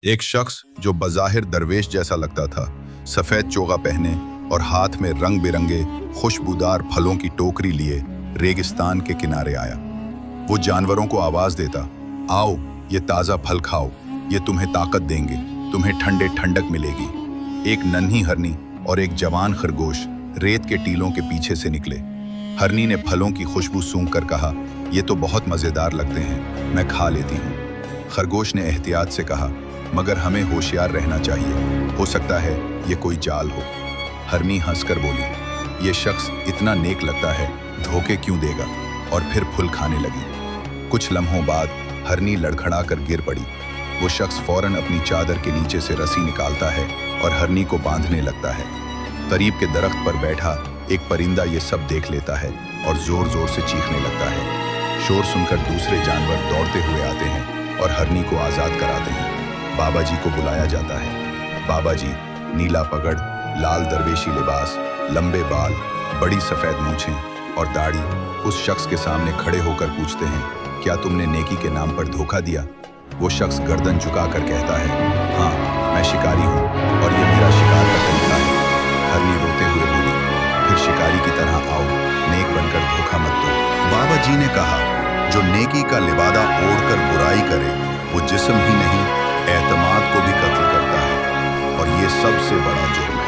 एक शख्स जो बज़ाहिर दरवेश जैसा लगता था, सफेद चोगा पहने और हाथ में रंग बिरंगे खुशबूदार फलों की टोकरी लिए रेगिस्तान के किनारे आया। वो जानवरों को आवाज देता, आओ ये ताज़ा फल खाओ, ये तुम्हें ताकत देंगे, तुम्हें ठंडे ठंडक मिलेगी। एक नन्ही हरनी और एक जवान खरगोश रेत के टीलों के पीछे से निकले। हरनी ने फलों की खुशबू सूंघ कर कहा, ये तो बहुत मज़ेदार लगते हैं, मैं खा लेती हूँ। खरगोश ने एहतियात से कहा, मगर हमें होशियार रहना चाहिए, हो सकता है ये कोई जाल हो। हरनी हंसकर बोली, ये शख्स इतना नेक लगता है, धोखे क्यों देगा, और फिर फूल खाने लगी। कुछ लम्हों बाद हरनी लड़खड़ा कर गिर पड़ी। वो शख्स फौरन अपनी चादर के नीचे से रस्सी निकालता है और हरनी को बांधने लगता है। करीब के दरख्त पर बैठा एक परिंदा ये सब देख लेता है और जोर जोर से चीखने लगता है। शोर सुनकर दूसरे जानवर दौड़ते हुए आते हैं और हरनी को आज़ाद कराते हैं। बाबा जी को बुलाया जाता है। बाबा जी नीला पगड़, लाल दरवेशी लिबास, लंबे बाल, बड़ी सफ़ेद मूछें और दाढ़ी उस शख्स के सामने खड़े होकर पूछते हैं, क्या तुमने नेकी के नाम पर धोखा दिया? वो शख्स गर्दन झुकाकर कहता है, हाँ मैं शिकारी हूँ और ये मेरा शिकार का तरीका है। हरनी रोते हुए बोली, फिर शिकारी की तरह आओ, नेक बनकर धोखा मत दो। बाबा जी ने कहा, जो नेकी का लिबादा ओढ़कर बुराई करे वो जिस्म ही नहीं एतमाद को भी कत्ल करता है, और ये सबसे बड़ा जुर्म